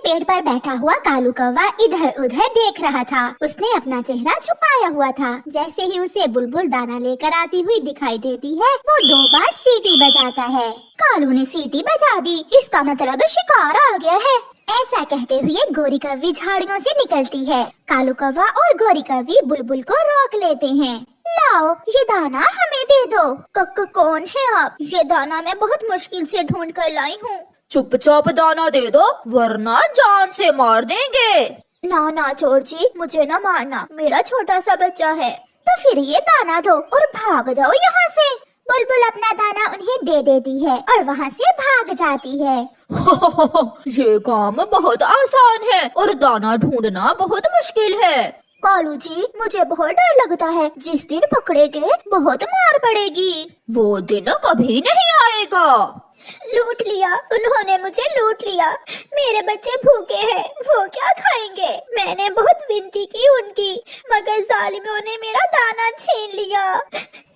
पेड़ पर बैठा हुआ कालू कौवा इधर उधर देख रहा था। उसने अपना चेहरा छुपाया हुआ था। जैसे ही उसे बुलबुल दाना लेकर आती हुई दिखाई देती है, वो 2 बार सीटी बजाता है। कालू ने सीटी बजा दी, इसका मतलब शिकार आ गया है। ऐसा कहते हुए गोरी कौवी झाड़ियों से निकलती है। कालू कौवा और गोरी कौवी बुलबुल को रोक लेते हैं। लाओ, ये दाना हमें दे दो। कौन है आप? ये दाना मैं बहुत मुश्किल से ढूंढ कर लाई हूँ। चुपचाप दाना दे दो, वरना जान से मार देंगे। ना चोर जी, मुझे ना मारना, मेरा छोटा सा बच्चा है। तो फिर ये दाना दो और भाग जाओ यहाँ से। बुलबुल अपना दाना उन्हें दे देती है और वहाँ से भाग जाती है। ये काम बहुत आसान है और दाना ढूंढना बहुत मुश्किल है। कालू जी, मुझे बहुत डर लगता है। जिस दिन पकड़े गए बहुत मार पड़ेगी। वो दिन कभी नहीं आएगा। लूट लिया, उन्होंने मुझे लूट लिया। मेरे बच्चे भूखे हैं, वो क्या खाएंगे? मैंने बहुत विनती की उनकी, मगर जालिमों ने मेरा दाना छीन लिया।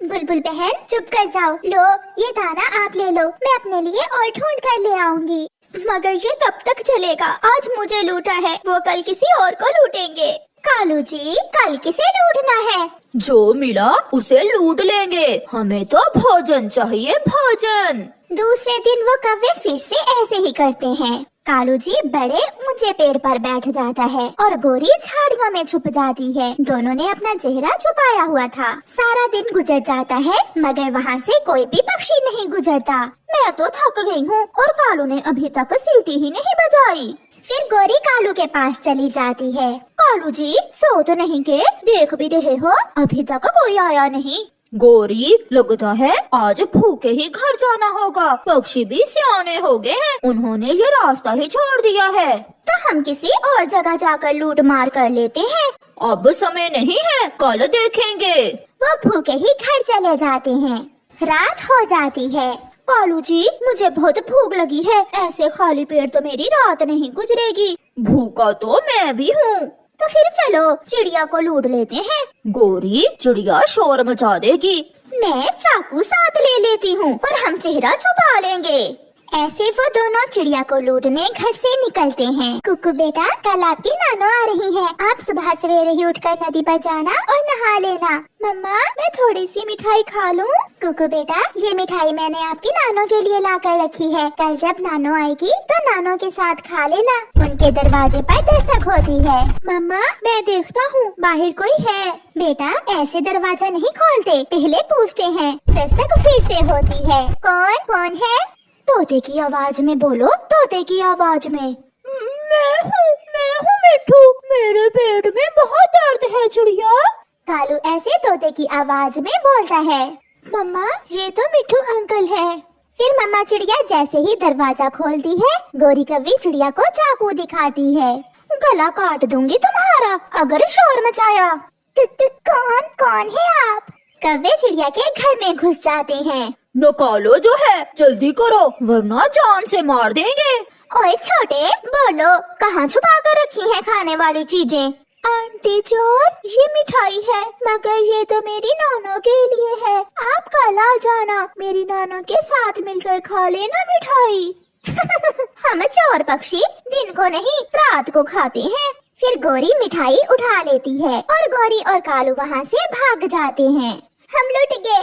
बुलबुल बहन, चुप कर जाओ। लो, ये दाना आप ले लो, मैं अपने लिए और ढूंढ कर ले आऊंगी। मगर ये कब तक चलेगा? आज मुझे लूटा है, वो कल किसी और को लूटेंगे। कालू जी, कल किसे लूटना है? जो मिला उसे लूट लेंगे, हमें तो भोजन चाहिए, भोजन। दूसरे दिन वो कौवे फिर से ऐसे ही करते हैं। कालू जी बड़े ऊंचे पेड़ पर बैठ जाता है और गोरी झाड़ियों में छुप जाती है। दोनों ने अपना चेहरा छुपाया हुआ था। सारा दिन गुजर जाता है, मगर वहाँ से कोई भी पक्षी नहीं गुजरता। मैं तो थक गई हूँ और कालू ने अभी तक सीटी ही नहीं बजाई। फिर गोरी कालू के पास चली जाती है। कालू जी, सो तो नहीं के? देख भी रहे हो, अभी तक कोई आया नहीं। गोरी, लगता है आज भूखे ही घर जाना होगा। पक्षी भी सियाने हो गए हैं, उन्होंने ये रास्ता ही छोड़ दिया है। तो हम किसी और जगह जाकर लूट मार कर लेते हैं। अब समय नहीं है, कल देखेंगे। वो भूखे ही घर चले जाते हैं। रात हो जाती है। कालू जी, मुझे बहुत भूख लगी है, ऐसे खाली पेट तो मेरी रात नहीं गुजरेगी। भूखा तो मैं भी हूँ। तो फिर चलो चिड़िया को लूट लेते हैं। गोरी, चिड़िया शोर मचा देगी। मैं चाकू साथ ले लेती हूँ और हम चेहरा छुपा लेंगे। ऐसे वो दोनों चिड़िया को लूटने घर से निकलते हैं। कुकू बेटा, कल आपकी नानो आ रही है। आप सुबह सवेरे ही उठकर नदी पर जाना और नहा लेना। मम्मा, मैं थोड़ी सी मिठाई खा लूं? कुकू बेटा, ये मिठाई मैंने आपकी नानो के लिए ला कर रखी है। कल जब नानो आएगी तो नानो के साथ खा लेना। उनके दरवाजे पर दस्तक होती है। मम्मा, मैं देखता हूँ बाहर कोई है। बेटा, ऐसे दरवाजा नहीं खोलते, पहले पूछते हैं। दस्तक फिर से होती है। कौन है? तोते की आवाज में बोलो, तोते की आवाज में। मैं हूँ मिट्ठू, मेरे पेट में बहुत दर्द है चिड़िया। कालू ऐसे तोते की आवाज में बोलता है। मम्मा, ये तो मिट्ठू अंकल है। फिर मम्मा चिड़िया जैसे ही दरवाजा खोलती है, गोरी कौवी चिड़िया को चाकू दिखाती है। गला काट दूंगी तुम्हारा अगर शोर मचाया। कौन है आप? कौवे चिड़िया के घर में घुस जाते हैं। निकालो जो है, जल्दी करो, वरना जान से मार देंगे। ओए छोटे, बोलो, कहाँ छुपा कर रखी है खाने वाली चीजें? आंटी चोर, ये मिठाई है, मगर ये तो मेरी नानो के लिए है। आप कल आ जाना, मेरी नानो के साथ मिलकर खा लेना मिठाई। हम चोर पक्षी दिन को नहीं रात को खाते हैं। फिर गोरी मिठाई उठा लेती है और गोरी और कालू वहाँ से भाग जाते हैं। हम लूट गए,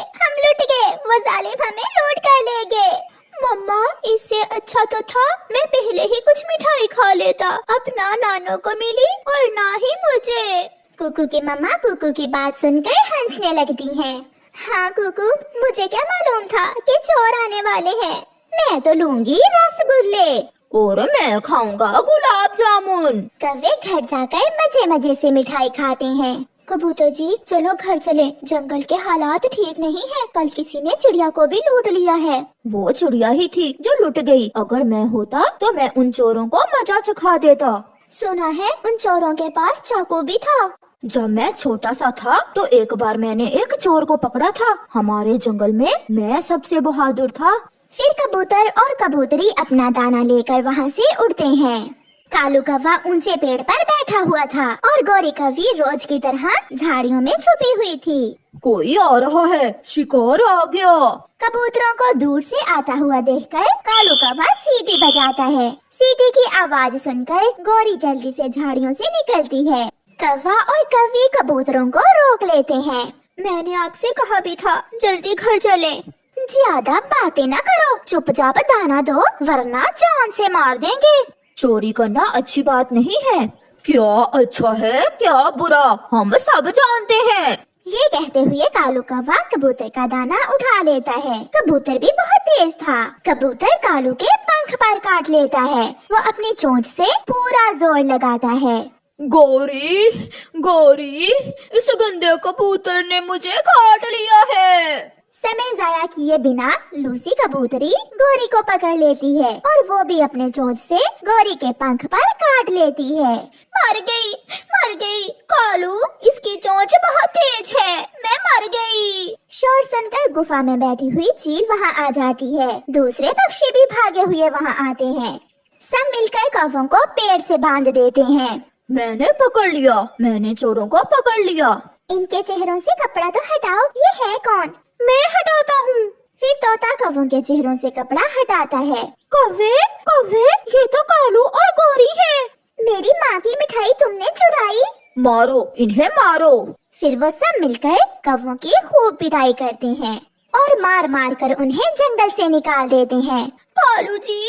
वो जालिम हमें लूट कर ले गए। मम्मा, इससे अच्छा तो था मैं पहले ही कुछ मिठाई खा लेता। अब ना नानो को मिली और ना ही मुझे। कुकू की मम्मा कुकू की बात सुनकर हंसने लगती हैं। हाँ कुकू, मुझे क्या मालूम था कि चोर आने वाले हैं। मैं तो लूंगी रसगुल्ले और मैं खाऊंगा गुलाब जामुन। कौवे घर जाकर मजे मजे से मिठाई खाते हैं। कबूतर जी, चलो घर चले, जंगल के हालात ठीक नहीं है। कल किसी ने चिड़िया को भी लूट लिया है। वो चिड़िया ही थी जो लुट गई। अगर मैं होता तो मैं उन चोरों को मजा चखा देता। सुना है उन चोरों के पास चाकू भी था। जब मैं छोटा सा था तो एक बार मैंने एक चोर को पकड़ा था। हमारे जंगल में मैं सबसे बहादुर था। फिर कबूतर और कबूतरी अपना दाना लेकर वहाँ से उड़ते हैं। कालू कौवा ऊंचे पेड़ पर बैठा हुआ था और गोरी कौवी रोज की तरह झाड़ियों में छुपी हुई थी। कोई आ रहा है, शिकार आ गया। कबूतरों को दूर से आता हुआ देखकर कालू कौवा सीटी बजाता है। सीटी की आवाज सुनकर गौरी जल्दी से झाड़ियों से निकलती है। कौवा और कौवी कबूतरों को रोक लेते हैं। मैंने आपसे कहा भी था जल्दी घर चले। ज्यादा बातें न करो, चुपचाप दाना दो वरना जान से मार देंगे। चोरी करना अच्छी बात नहीं है। क्या अच्छा है क्या बुरा, हम सब जानते हैं। ये कहते हुए कालू कौवा कबूतर का दाना उठा लेता है। कबूतर भी बहुत तेज था। कबूतर कालू के पंख पर काट लेता है। वो अपनी चोंच से पूरा जोर लगाता है। गौरी, गौरी, इस गंदे कबूतर ने मुझे काट लिया है। समय जाया किए बिना लूसी कबूतरी गौरी को पकड़ लेती है और वो भी अपने चोंच से गौरी के पंख पर काट लेती है। मर गई, मर गई। कालू, इसकी चोंच बहुत तेज है, मैं मर गई। शोर सुनकर गुफा में बैठी हुई चील वहाँ आ जाती है। दूसरे पक्षी भी भागे हुए वहाँ आते हैं। सब मिलकर कौवों को पेड़ से बांध देते हैं। मैंने पकड़ लिया, मैंने चोरों को पकड़ लिया। इनके चेहरों से कपड़ा तो हटाओ, ये है कौन? मैं हटाता हूँ। फिर तोता कौवों के चेहरों से कपड़ा हटाता है। कौवे, कौवे, ये तो कालू और गौरी है। मेरी माँ की मिठाई तुमने चुराई। मारो इन्हें, मारो। फिर वो सब मिलकर कौवों की खूब पिटाई करते हैं और मार मार कर उन्हें जंगल से निकाल देते हैं। कालू जी,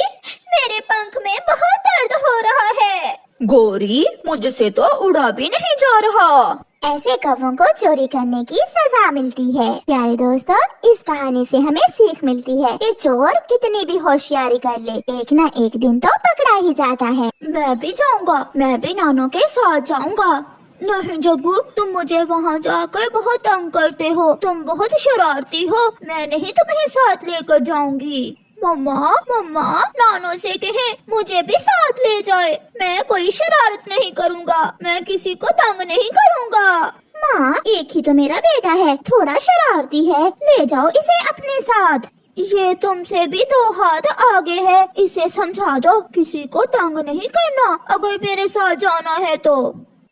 मेरे पंख में बहुत दर्द हो रहा है। गौरी, मुझसे तो उड़ा भी नहीं जा रहा। ऐसे कौवों को चोरी करने की सजा मिलती है। प्यारे दोस्तों, इस कहानी से हमें सीख मिलती है कि चोर कितनी भी होशियारी कर ले, एक न एक दिन तो पकड़ा ही जाता है। मैं भी जाऊंगा, मैं भी नानों के साथ जाऊंगा। नहीं जग्गू, तुम मुझे वहाँ जाकर बहुत तंग करते हो, तुम बहुत शरारती हो, मैं नहीं तुम्हें साथ लेकर जाऊंगी। मम्मा, मम्मा, नानों से कहें मुझे भी साथ ले जाए। मैं कोई शरारत नहीं करूँगा, मैं किसी को तंग नहीं करूँगा। माँ, एक ही तो मेरा बेटा है, थोड़ा शरारती है, ले जाओ इसे अपने साथ। ये तुमसे भी 2 हाथ आगे है, इसे समझा दो किसी को तंग नहीं करना अगर मेरे साथ जाना है तो।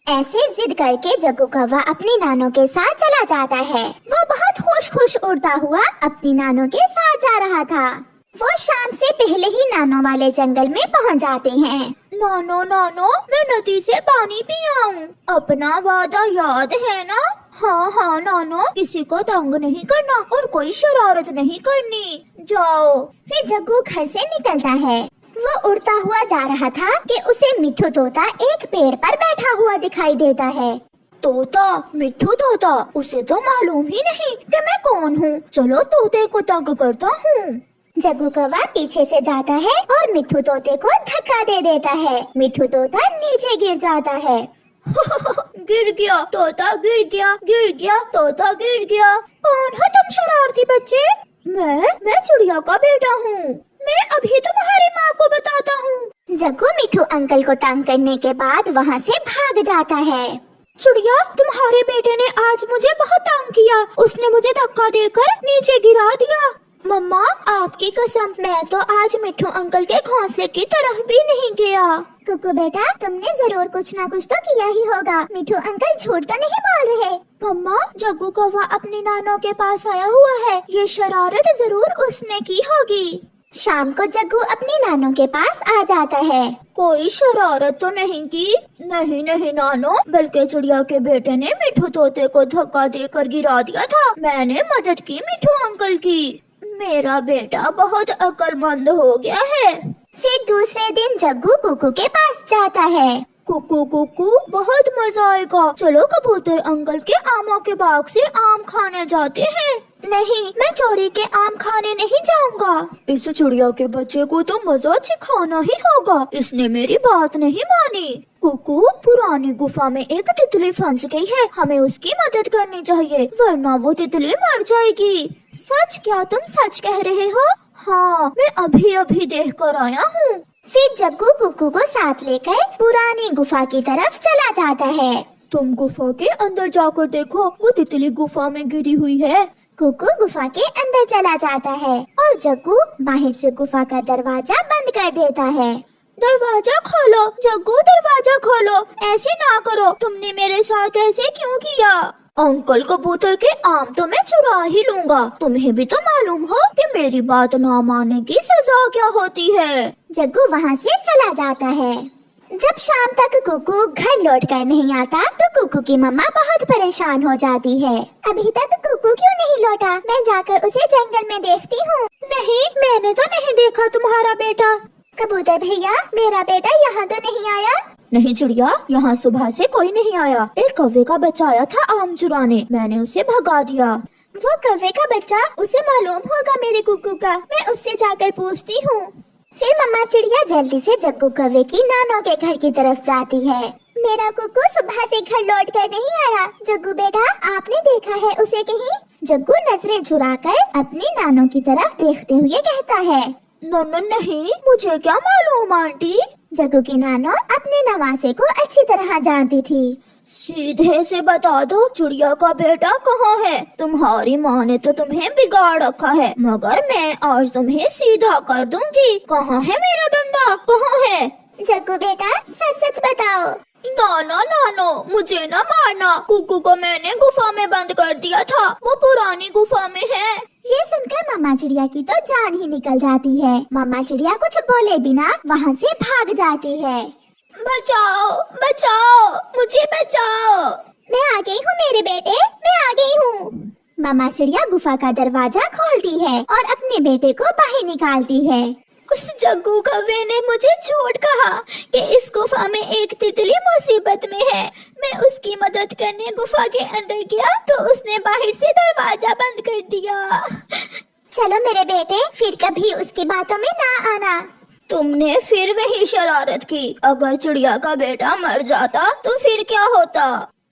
ऐसे जिद करके जग्गू कौवा अपनी नानों के साथ चला जाता है। वो बहुत खुश खुश उड़ता हुआ अपनी नानों के साथ जा रहा था। वो शाम से पहले ही नानों वाले जंगल में पहुंच जाते हैं। नानो, नानो, मैं नदी से पानी पी आऊं, अपना वादा याद है ना? हाँ हाँ नानो, किसी को तंग नहीं करना और कोई शरारत नहीं करनी, जाओ। फिर जग्गू घर से निकलता है। वो उड़ता हुआ जा रहा था कि उसे मिट्ठू तोता एक पेड़ पर बैठा हुआ दिखाई देता है। तोता, मिट्ठू तोता, उसे तो मालूम ही नहीं कि मैं कौन हूँ। चलो तोते को तंग करता हूँ। जग्गू कौवा पीछे से जाता है और मिट्ठू तोते को धक्का दे देता है। मिट्ठू तोता नीचे गिर जाता है। गिर गया तोता, गिर गया, गिर गया तोता, गिर गया। कौन हो तुम शरारती बच्चे? मैं चिड़िया का बेटा हूँ। मैं अभी तुम्हारी माँ को बताता हूँ। जग्गू मिट्ठू अंकल को तंग करने के बाद वहाँ से भाग जाता है। चिड़िया, तुम्हारे बेटे ने आज मुझे बहुत तंग किया, उसने मुझे धक्का देकर नीचे गिरा दिया। मम्मा, आपकी कसम, मैं तो आज मिट्ठू अंकल के घोंसले की तरफ भी नहीं गया। कुकू बेटा, तुमने जरूर कुछ ना कुछ तो किया ही होगा। मिट्ठू अंकल झूठ तो नहीं बोल रहे। मम्मा, जग्गू कौवा अपनी नानों के पास आया हुआ है, ये शरारत जरूर उसने की होगी। शाम को जग्गू अपनी नानों के पास आ जाता है। कोई शरारत तो नहीं की? नहीं नहीं नानो, बल्कि चिड़िया के बेटे ने मिट्ठू तोते को धक्का देकर गिरा दिया था, मैंने मदद की मिट्ठू अंकल की। मेरा बेटा बहुत अक्लमंद हो गया है। फिर दूसरे दिन जग्गू कुकू के पास जाता है। कुकू कुकू, बहुत मजा आएगा, चलो कबूतर अंकल के आमों के बाग से आम खाने जाते हैं। नहीं, मैं चोरी के आम खाने नहीं जाऊंगा। इस चिड़िया के बच्चे को तो मजा चिखाना ही होगा, इसने मेरी बात नहीं मानी। कुकू, पुरानी गुफा में एक तितली फंस गई है, हमें उसकी मदद करनी चाहिए वरना वो तितली मर जाएगी। सच? क्या तुम सच कह रहे हो? हाँ, मैं अभी अभी देख कर आया हूँ। फिर जग्गू कुकू को साथ लेकर पुरानी गुफा की तरफ चला जाता है। तुम गुफा के अंदर जाकर देखो, वो तितली गुफा में गिरी हुई है। कुकू गुफा के अंदर चला जाता है और जग्गू बाहर से गुफा का दरवाजा बंद कर देता है। दरवाजा खोलो जग्गू, दरवाजा खोलो, ऐसे ना करो, तुमने मेरे साथ ऐसे क्यों किया? अंकल कबूतर के आम तो मैं चुरा ही लूंगा। तुम्हें भी तो मालूम हो कि मेरी बात ना मानने की सजा क्या होती है। जग्गू वहाँ से चला जाता है। जब शाम तक कुकू घर लौट कर नहीं आता तो कुकू की मम्मा बहुत परेशान हो जाती है। अभी तक कुकू क्यों नहीं लौटा? मैं जाकर उसे जंगल में देखती हूँ। नहीं, मैंने तो नहीं देखा तुम्हारा बेटा। कबूतर भैया, मेरा बेटा यहाँ तो नहीं आया। नहीं चिड़िया, यहाँ सुबह से कोई नहीं आया। एक कौवे का बच्चा आया था आम चुराने, मैंने उसे भगा दिया। वो कौवे का बच्चा? उसे मालूम होगा मेरे कुकू का। मैं उससे जाकर पूछती हूँ। फिर मम्मा चिड़िया जल्दी से जग्गू कौवे की नानो के घर की तरफ जाती है। मेरा कुकू सुबह से घर लौट कर नहीं आया। जग्गू बेटा, आपने देखा है उसे कहीं? जग्गू नजरें चुराकर अपनी नानो की तरफ देखते हुए कहता है। नहीं, मुझे क्या मालूम आंटी। जग्गू की नानो अपने नवासे को अच्छी तरह जानती थी। सीधे से बता दो चिड़िया का बेटा कहाँ है? तुम्हारी माँ ने तो तुम्हें बिगाड़ रखा है, मगर मैं आज तुम्हें सीधा कर दूंगी। कहाँ है मेरा डंडा, कहाँ है? जग्गू बेटा, सच सच बताओ। नानो, मुझे न मारना। कुकू को मैंने गुफा में बंद कर दिया था, वो पुरानी गुफा में है। ये सुनकर मम्मा चिड़िया की तो जान ही निकल जाती है। मम्मा चिड़िया कुछ बोले बिना वहाँ से भाग जाती है। बचाओ, बचाओ, मुझे बचाओ। मैं आ गई हूँ मेरे बेटे, मैं आ गई हूँ। मम्मा चिड़िया गुफा का दरवाजा खोलती है और अपने बेटे को बाहर निकालती है। उस जग्गू कौवे ने मुझे झूठ कहा कि इस गुफा में एक तितली मुसीबत में है। मैं उसकी मदद करने गुफा के अंदर गया तो उसने बाहर से दरवाजा बंद कर दिया। चलो मेरे बेटे, फिर कभी उसकी बातों में ना आना। तुमने फिर वही शरारत की। अगर चिड़िया का बेटा मर जाता तो फिर क्या होता?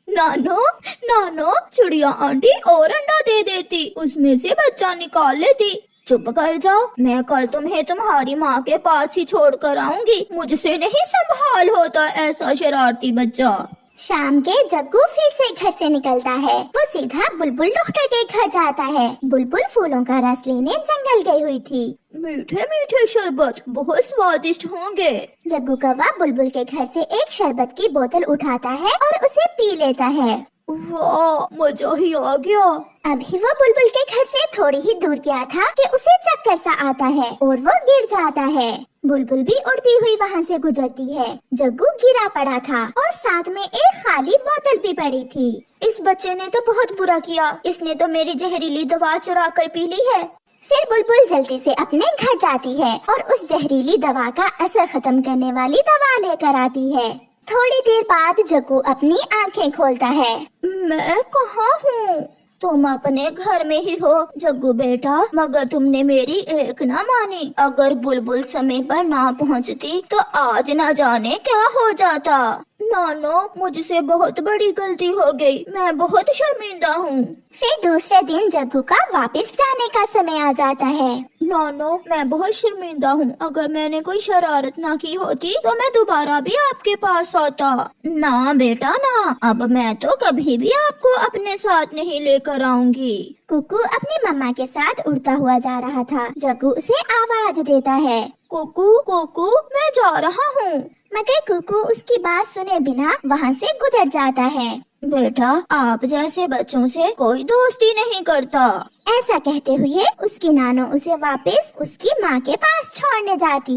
नानो, चिड़िया आंटी और अंडा दे देती, उसमें से बच्चा निकाल लेती। चुप कर जाओ, मैं कल तुम्हें तुम्हारी माँ के पास ही छोड़ कर आऊंगी। मुझसे नहीं संभाल होता ऐसा शरारती बच्चा। शाम के जग्गू फिर से घर से निकलता है। वो सीधा बुलबुल डॉक्टर के घर जाता है। बुलबुल फूलों का रस लेने जंगल गई हुई थी। मीठे मीठे शरबत बहुत स्वादिष्ट होंगे। जग्गू कौवा बुलबुल के घर से एक शरबत की बोतल उठाता है और उसे पी लेता है। वाह, मजा ही आ गया। अभी वो बुलबुल के घर से थोड़ी ही दूर गया था कि उसे चक्कर सा आता है और वो गिर जाता है। बुलबुल भी उड़ती हुई वहाँ से गुजरती है। जग्गू गिरा पड़ा था और साथ में एक खाली बोतल भी पड़ी थी। इस बच्चे ने तो बहुत बुरा किया, इसने तो मेरी जहरीली दवा चुरा कर पी ली है। फिर बुलबुल जल्दी से अपने घर जाती है और उस जहरीली दवा का असर खत्म करने वाली दवा लेकर आती है। थोड़ी देर बाद जग्गू अपनी आंखें खोलता है। मैं कहाँ हूँ? तुम अपने घर में ही हो जग्गू बेटा, मगर तुमने मेरी एक ना मानी। अगर बुलबुल समय पर ना पहुँचती तो आज न जाने क्या हो जाता। नानो, मुझसे बहुत बड़ी गलती हो गई, मैं बहुत शर्मिंदा हूँ। फिर दूसरे दिन जग्गू का वापस जाने का समय आ जाता है। नानो, मैं बहुत शर्मिंदा हूँ। अगर मैंने कोई शरारत ना की होती तो मैं दोबारा भी आपके पास आता। ना बेटा ना, अब मैं तो कभी भी आपको अपने साथ नहीं लेकर आऊंगी। कुकू अपनी मम्मा के साथ उड़ता हुआ जा रहा था। जग्गू उसे आवाज देता है। कुकू कुकू, मैं जा रहा हूँ। मगर कुकू उसकी बात सुने बिना वहाँ से गुजर जाता है। बेटा, आप जैसे बच्चों से कोई दोस्ती नहीं करता। ऐसा कहते हुए उसकी नानो उसे वापस उसकी माँ के पास छोड़ने जाती है।